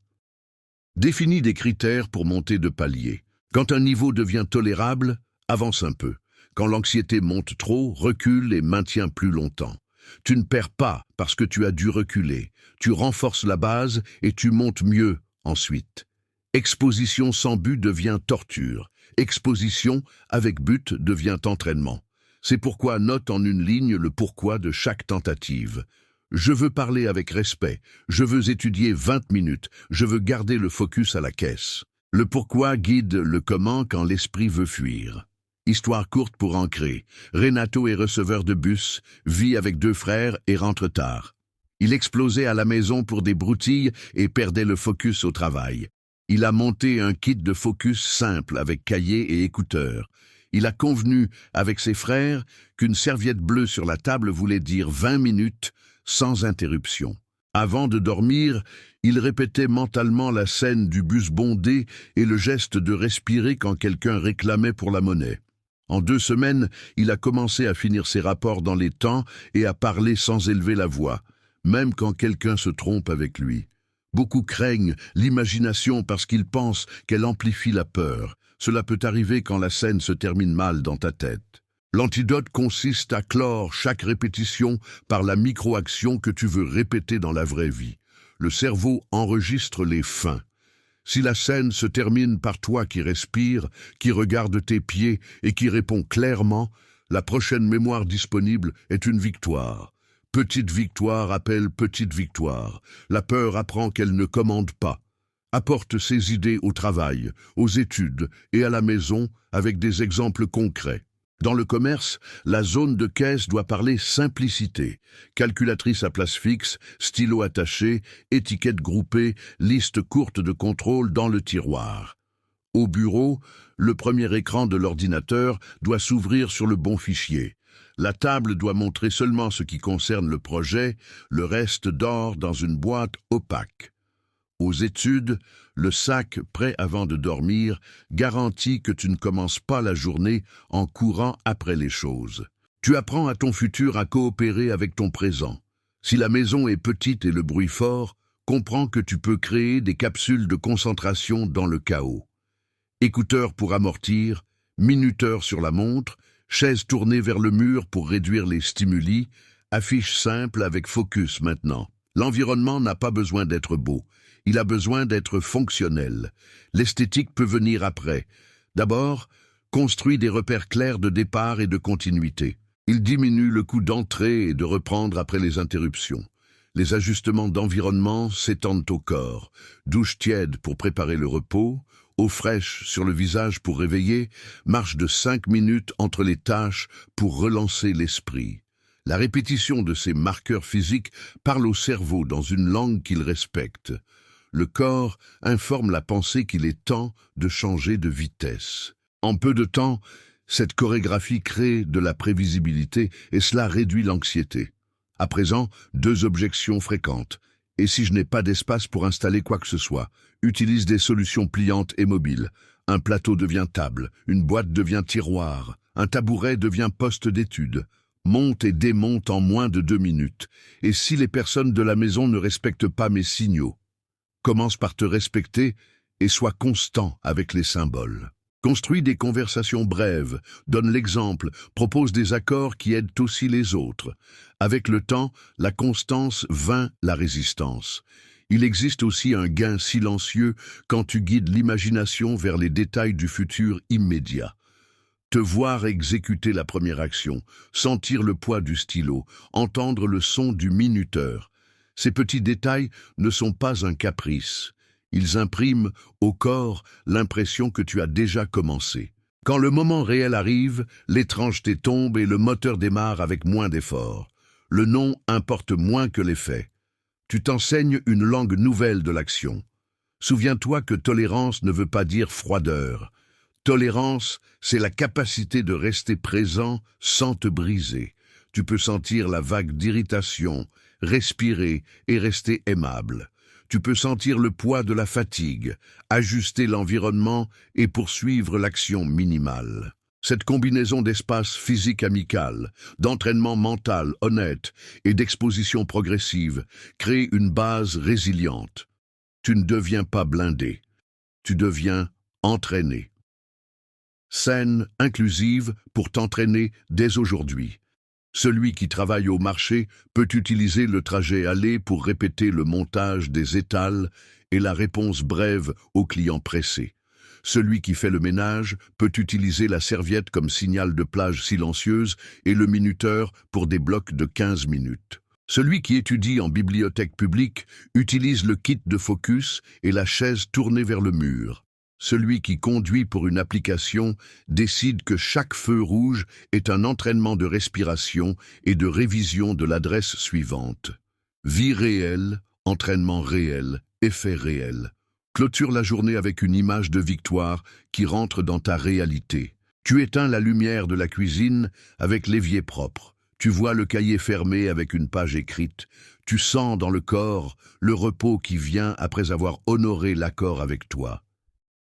Définis des critères pour monter de palier. Quand un niveau devient tolérable, avance un peu. Quand l'anxiété monte trop, recule et maintiens plus longtemps. Tu ne perds pas parce que tu as dû reculer. Tu renforces la base et tu montes mieux ensuite. Exposition sans but devient torture. Exposition avec but devient entraînement. C'est pourquoi note en 1 ligne le pourquoi de chaque tentative. Je veux parler avec respect. Je veux étudier 20 minutes. Je veux garder le focus à la caisse. Le pourquoi guide le comment quand l'esprit veut fuir. Histoire courte pour ancrer. Renato est receveur de bus, vit avec 2 frères et rentre tard. Il explosait à la maison pour des broutilles et perdait le focus au travail. Il a monté un kit de focus simple avec cahier et écouteurs. Il a convenu avec ses frères qu'une serviette bleue sur la table voulait dire 20 minutes sans interruption. Avant de dormir, il répétait mentalement la scène du bus bondé et le geste de respirer quand quelqu'un réclamait pour la monnaie. En 2 semaines, il a commencé à finir ses rapports dans les temps et à parler sans élever la voix, même quand quelqu'un se trompe avec lui. Beaucoup craignent l'imagination parce qu'ils pensent qu'elle amplifie la peur. Cela peut arriver quand la scène se termine mal dans ta tête. L'antidote consiste à clore chaque répétition par la micro-action que tu veux répéter dans la vraie vie. Le cerveau enregistre les fins. Si la scène se termine par toi qui respire, qui regarde tes pieds et qui répond clairement, la prochaine mémoire disponible est une victoire. Petite victoire appelle petite victoire. La peur apprend qu'elle ne commande pas. Apporte ses idées au travail, aux études et à la maison avec des exemples concrets. Dans le commerce, la zone de caisse doit parler simplicité. Calculatrice à place fixe, stylo attaché, étiquette groupée, liste courte de contrôle dans le tiroir. Au bureau, le premier écran de l'ordinateur doit s'ouvrir sur le bon fichier. La table doit montrer seulement ce qui concerne le projet, le reste dort dans une boîte opaque. Aux études, le sac prêt avant de dormir garantit que tu ne commences pas la journée en courant après les choses. Tu apprends à ton futur à coopérer avec ton présent. Si la maison est petite et le bruit fort, comprends que tu peux créer des capsules de concentration dans le chaos. Écouteurs pour amortir, minuteur sur la montre, chaise tournée vers le mur pour réduire les stimuli, affiche simple avec focus maintenant. L'environnement n'a pas besoin d'être beau. Il a besoin d'être fonctionnel. L'esthétique peut venir après. D'abord, construis des repères clairs de départ et de continuité. Il diminue le coût d'entrée et de reprendre après les interruptions. Les ajustements d'environnement s'étendent au corps. Douche tiède pour préparer le repos, eau fraîche sur le visage pour réveiller, marche de 5 minutes entre les tâches pour relancer l'esprit. La répétition de ces marqueurs physiques parle au cerveau dans une langue qu'il respecte. Le corps informe la pensée qu'il est temps de changer de vitesse. En peu de temps, cette chorégraphie crée de la prévisibilité et cela réduit l'anxiété. À présent, 2 objections fréquentes. Et si je n'ai pas d'espace pour installer quoi que ce soit, utilise des solutions pliantes et mobiles. Un plateau devient table, une boîte devient tiroir, un tabouret devient poste d'étude. Monte et démonte en moins de 2 minutes. Et si les personnes de la maison ne respectent pas mes signaux? Commence par te respecter et sois constant avec les symboles. Construis des conversations brèves, donne l'exemple, propose des accords qui aident aussi les autres. Avec le temps, la constance vainc la résistance. Il existe aussi un gain silencieux quand tu guides l'imagination vers les détails du futur immédiat. Te voir exécuter la première action, sentir le poids du stylo, entendre le son du minuteur. Ces petits détails ne sont pas un caprice. Ils impriment au corps l'impression que tu as déjà commencé. Quand le moment réel arrive, l'étrangeté tombe et le moteur démarre avec moins d'effort. Le nom importe moins que les faits. Tu t'enseignes une langue nouvelle de l'action. Souviens-toi que tolérance ne veut pas dire froideur. Tolérance, c'est la capacité de rester présent sans te briser. Tu peux sentir la vague d'irritation, respirer et rester aimable. Tu peux sentir le poids de la fatigue, ajuster l'environnement et poursuivre l'action minimale. Cette combinaison d'espace physique amical, d'entraînement mental honnête et d'exposition progressive crée une base résiliente. Tu ne deviens pas blindé, tu deviens entraîné. Scène inclusive pour t'entraîner dès aujourd'hui. Celui qui travaille au marché peut utiliser le trajet aller pour répéter le montage des étals et la réponse brève aux clients pressés. Celui qui fait le ménage peut utiliser la serviette comme signal de plage silencieuse et le minuteur pour des blocs de 15 minutes. Celui qui étudie en bibliothèque publique utilise le kit de focus et la chaise tournée vers le mur. Celui qui conduit pour une application décide que chaque feu rouge est un entraînement de respiration et de révision de l'adresse suivante. Vie réelle, entraînement réel, effet réel. Clôture la journée avec une image de victoire qui rentre dans ta réalité. Tu éteins la lumière de la cuisine avec l'évier propre. Tu vois le cahier fermé avec une page écrite. Tu sens dans le corps le repos qui vient après avoir honoré l'accord avec toi.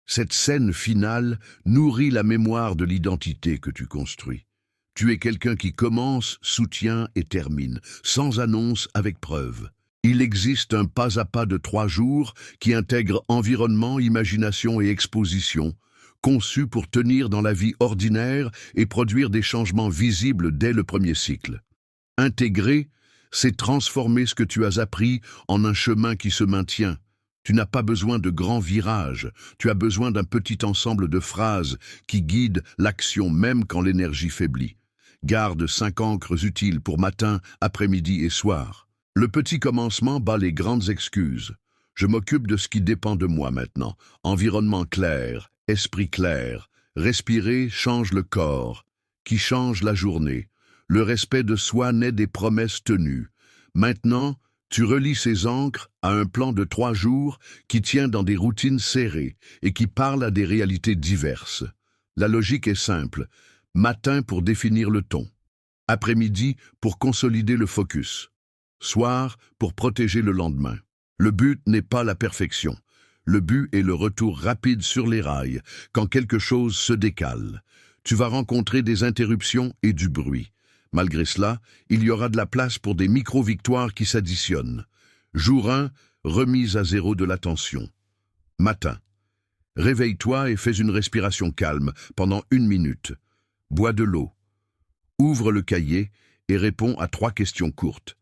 Cette scène finale nourrit la mémoire de l'identité que tu construis. Tu es quelqu'un qui commence, soutient et termine, sans annonce, avec preuve. Il existe un pas à pas de 3 jours qui intègre environnement, imagination et exposition, conçu pour tenir dans la vie ordinaire et produire des changements visibles dès le premier cycle. Intégrer, c'est transformer ce que tu as appris en un chemin qui se maintient. Tu n'as pas besoin de grands virages, tu as besoin d'un petit ensemble de phrases qui guident l'action même quand l'énergie faiblit. Garde 5 encres utiles pour matin, après-midi et soir. Le petit commencement bat les grandes excuses. Je m'occupe de ce qui dépend de moi maintenant. Environnement clair, esprit clair. Respirer change le corps, qui change la journée. Le respect de soi naît des promesses tenues. Maintenant, tu relis ces encres à un plan de 3 jours qui tient dans des routines serrées et qui parle à des réalités diverses. La logique est simple. Matin pour définir le ton. Après-midi pour consolider le focus. Soir pour protéger le lendemain. Le but n'est pas la perfection. Le but est le retour rapide sur les rails, quand quelque chose se décale. Tu vas rencontrer des interruptions et du bruit. Malgré cela, il y aura de la place pour des micro-victoires qui s'additionnent. Jour 1, remise à zéro de l'attention. Matin. Réveille-toi et fais une respiration calme pendant 1 minute. Bois de l'eau. Ouvre le cahier et réponds à 3 questions courtes.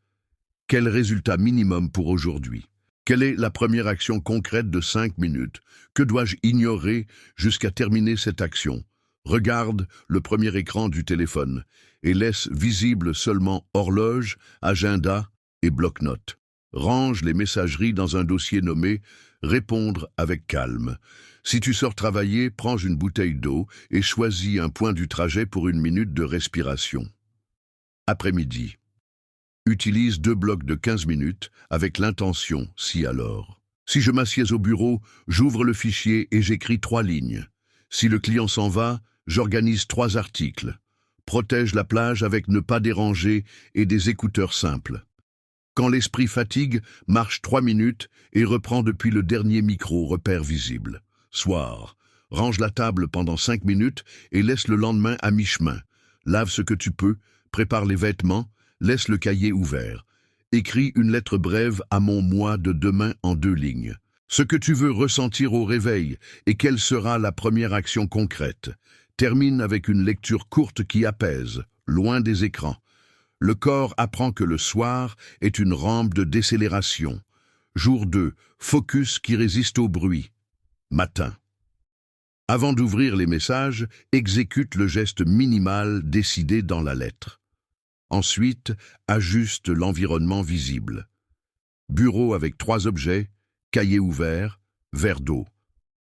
Quel résultat minimum pour aujourd'hui? Quelle est la première action concrète de 5 minutes? Que dois-je ignorer jusqu'à terminer cette action? Regarde le premier écran du téléphone et laisse visible seulement horloge, agenda et bloc-notes. Range les messageries dans un dossier nommé « Répondre avec calme ». Si tu sors travailler, prends une bouteille d'eau et choisis un point du trajet pour 1 minute de respiration. Après-midi. Utilise 2 blocs de 15 minutes avec l'intention, si alors. Si je m'assieds au bureau, j'ouvre le fichier et j'écris 3 lignes. Si le client s'en va, j'organise 3 articles. Protège la plage avec ne pas déranger et des écouteurs simples. Quand l'esprit fatigue, marche 3 minutes et reprend depuis le dernier micro, repère visible. Soir, range la table pendant 5 minutes et laisse le lendemain à mi-chemin. Lave ce que tu peux, prépare les vêtements, laisse le cahier ouvert. Écris une lettre brève à mon moi de demain en 2 lignes. Ce que tu veux ressentir au réveil et quelle sera la première action concrète. Termine avec une lecture courte qui apaise, loin des écrans. Le corps apprend que le soir est une rampe de décélération. Jour 2, focus qui résiste au bruit. Matin. Avant d'ouvrir les messages, exécute le geste minimal décidé dans la lettre. Ensuite, ajuste l'environnement visible. Bureau avec 3 objets, cahier ouvert, verre d'eau.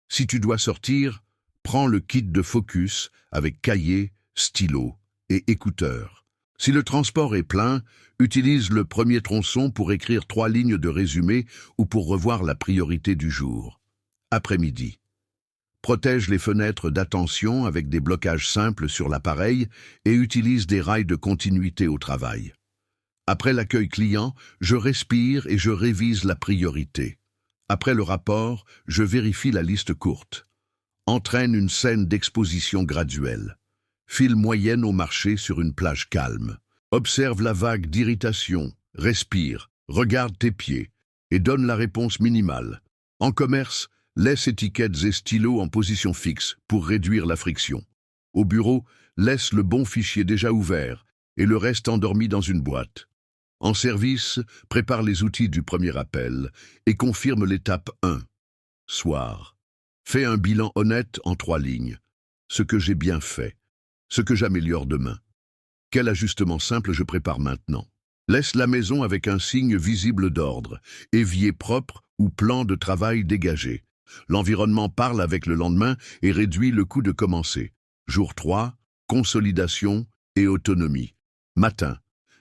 Si tu dois sortir, prends le kit de focus avec cahier, stylo et écouteurs. Si le transport est plein, utilise le premier tronçon pour écrire 3 lignes de résumé ou pour revoir la priorité du jour. Après-midi. Protège les fenêtres d'attention avec des blocages simples sur l'appareil et utilise des rails de continuité au travail. Après l'accueil client, je respire et je révise la priorité. Après le rapport, je vérifie la liste courte. Entraîne une scène d'exposition graduelle. File moyenne au marché sur une plage calme. Observe la vague d'irritation, respire, regarde tes pieds et donne la réponse minimale. En commerce, laisse étiquettes et stylos en position fixe pour réduire la friction. Au bureau, laisse le bon fichier déjà ouvert et le reste endormi dans une boîte. En service, prépare les outils du premier appel et confirme l'étape 1. Soir. Fais un bilan honnête en 3 lignes. Ce que j'ai bien fait. Ce que j'améliore demain. Quel ajustement simple je prépare maintenant. Laisse la maison avec un signe visible d'ordre, évier propre ou plan de travail dégagé. L'environnement parle avec le lendemain et réduit le coût de commencer. Jour 3, consolidation et autonomie. Matin,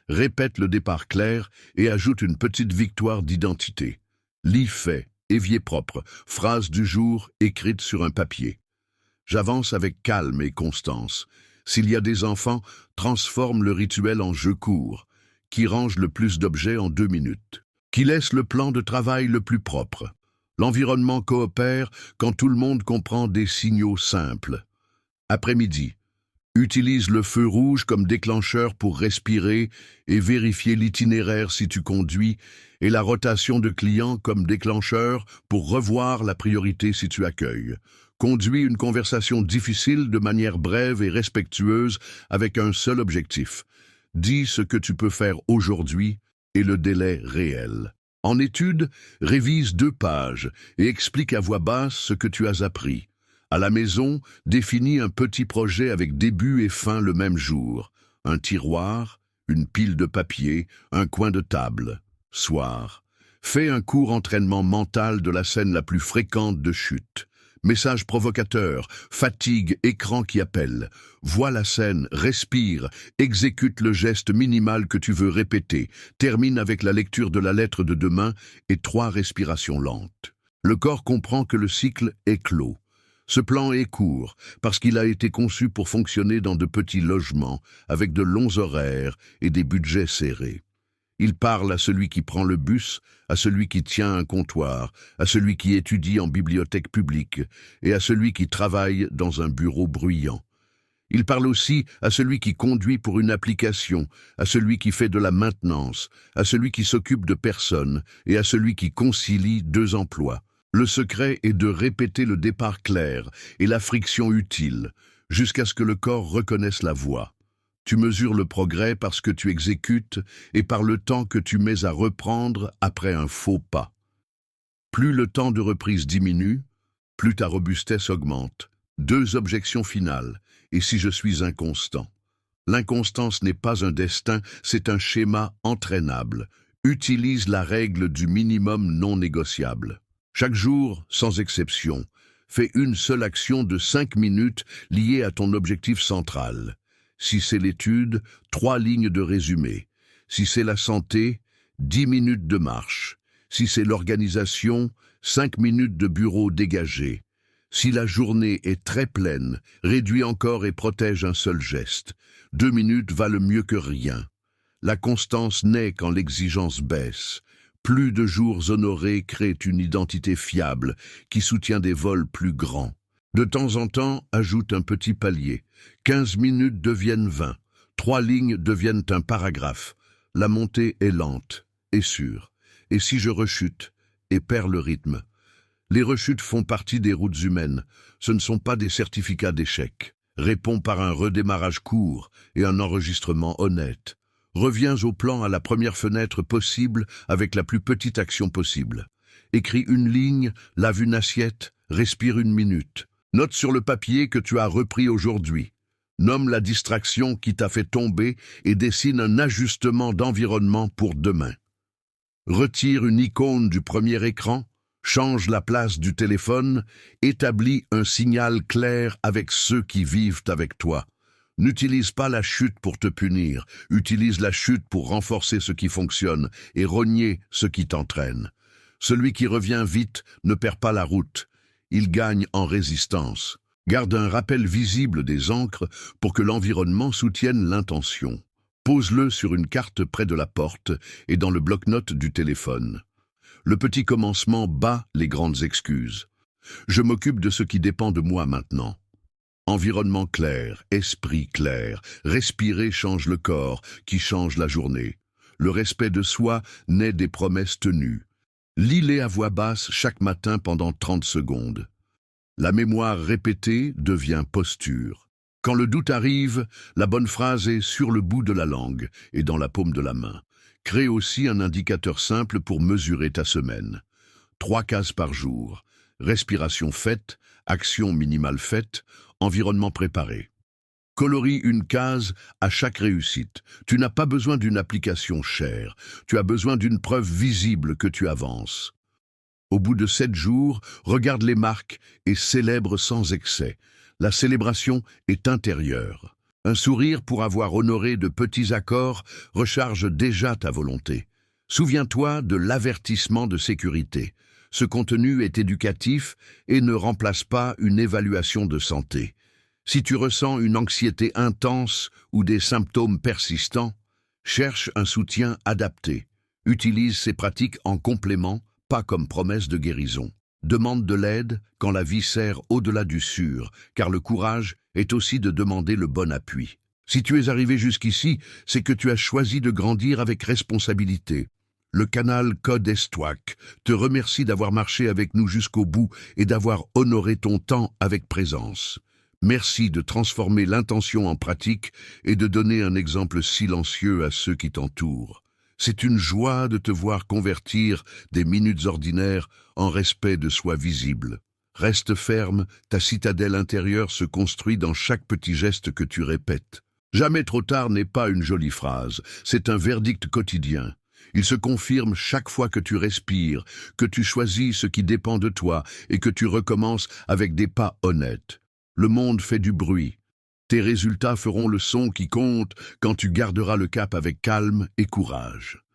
répète le départ clair et ajoute une petite victoire d'identité. Lit fait, évier propre, phrase du jour écrite sur un papier. J'avance avec calme et constance. S'il y a des enfants, transforme le rituel en jeu court, qui range le plus d'objets en 2 minutes, qui laisse le plan de travail le plus propre. L'environnement coopère quand tout le monde comprend des signaux simples. Après-midi, utilise le feu rouge comme déclencheur pour respirer et vérifier l'itinéraire si tu conduis, et la rotation de clients comme déclencheur pour revoir la priorité si tu accueilles. Conduis une conversation difficile de manière brève et respectueuse avec un seul objectif. Dis ce que tu peux faire aujourd'hui et le délai réel. En étude, révise 2 pages et explique à voix basse ce que tu as appris. À la maison, définis un petit projet avec début et fin le même jour. Un tiroir, une pile de papier, un coin de table. Soir. Fais un court entraînement mental de la scène la plus fréquente de chute. Message provocateur, fatigue, écran qui appelle. Vois la scène, respire, exécute le geste minimal que tu veux répéter. Termine avec la lecture de la lettre de demain et 3 respirations lentes. Le corps comprend que le cycle est clos. Ce plan est court parce qu'il a été conçu pour fonctionner dans de petits logements avec de longs horaires et des budgets serrés. Il parle à celui qui prend le bus, à celui qui tient un comptoir, à celui qui étudie en bibliothèque publique et à celui qui travaille dans un bureau bruyant. Il parle aussi à celui qui conduit pour une application, à celui qui fait de la maintenance, à celui qui s'occupe de personnes et à celui qui concilie 2 emplois. Le secret est de répéter le départ clair et la friction utile, jusqu'à ce que le corps reconnaisse la voie. Tu mesures le progrès parce que tu exécutes et par le temps que tu mets à reprendre après un faux pas. Plus le temps de reprise diminue, plus ta robustesse augmente. 2 objections finales, et si je suis inconstant. L'inconstance n'est pas un destin, c'est un schéma entraînable. Utilise la règle du minimum non négociable. Chaque jour, sans exception, fais une seule action de 5 minutes liée à ton objectif central. Si c'est l'étude, 3 lignes de résumé. Si c'est la santé, 10 minutes de marche. Si c'est l'organisation, 5 minutes de bureau dégagé. Si la journée est très pleine, réduis encore et protège un seul geste. 2 minutes valent mieux que rien. La constance naît quand l'exigence baisse. Plus de jours honorés créent une identité fiable qui soutient des vols plus grands. De temps en temps, ajoute un petit palier. 15 minutes deviennent 20. 3 lignes deviennent un paragraphe. La montée est lente et sûre. Et si je rechute et perds le rythme? Les rechutes font partie des routes humaines. Ce ne sont pas des certificats d'échec. Réponds par un redémarrage court et un enregistrement honnête. Reviens au plan à la première fenêtre possible avec la plus petite action possible. Écris une ligne, lave une assiette, respire 1 minute. Note sur le papier que tu as repris aujourd'hui. Nomme la distraction qui t'a fait tomber et dessine un ajustement d'environnement pour demain. Retire une icône du premier écran, change la place du téléphone, établis un signal clair avec ceux qui vivent avec toi. N'utilise pas la chute pour te punir, utilise la chute pour renforcer ce qui fonctionne et rogner ce qui t'entraîne. Celui qui revient vite ne perd pas la route, il gagne en résistance. Garde un rappel visible des ancres pour que l'environnement soutienne l'intention. Pose-le sur une carte près de la porte et dans le bloc-notes du téléphone. Le petit commencement bat les grandes excuses. Je m'occupe de ce qui dépend de moi maintenant. Environnement clair, esprit clair, respirer change le corps, qui change la journée. Le respect de soi naît des promesses tenues. Lis-les à voix basse chaque matin pendant 30 secondes. La mémoire répétée devient posture. Quand le doute arrive, la bonne phrase est sur le bout de la langue et dans la paume de la main. Crée aussi un indicateur simple pour mesurer ta semaine. 3 cases par jour. Respiration faite, action minimale faite, environnement préparé. Colorie une case à chaque réussite. Tu n'as pas besoin d'une application chère. Tu as besoin d'une preuve visible que tu avances. Au bout de 7 jours, regarde les marques et célèbre sans excès. La célébration est intérieure. Un sourire pour avoir honoré de petits accords recharge déjà ta volonté. Souviens-toi de l'avertissement de sécurité. Ce contenu est éducatif et ne remplace pas une évaluation de santé. Si tu ressens une anxiété intense ou des symptômes persistants, cherche un soutien adapté. Utilise ces pratiques en complément, pas comme promesse de guérison. Demande de l'aide quand la vie sert au-delà du sûr, car le courage est aussi de demander le bon appui. Si tu es arrivé jusqu'ici, c'est que tu as choisi de grandir avec responsabilité. Le canal Code Estouac te remercie d'avoir marché avec nous jusqu'au bout et d'avoir honoré ton temps avec présence. Merci de transformer l'intention en pratique et de donner un exemple silencieux à ceux qui t'entourent. C'est une joie de te voir convertir des minutes ordinaires en respect de soi visible. Reste ferme, ta citadelle intérieure se construit dans chaque petit geste que tu répètes. Jamais trop tard n'est pas une jolie phrase, c'est un verdict quotidien. Il se confirme chaque fois que tu respires, que tu choisis ce qui dépend de toi et que tu recommences avec des pas honnêtes. Le monde fait du bruit. Tes résultats feront le son qui compte quand tu garderas le cap avec calme et courage.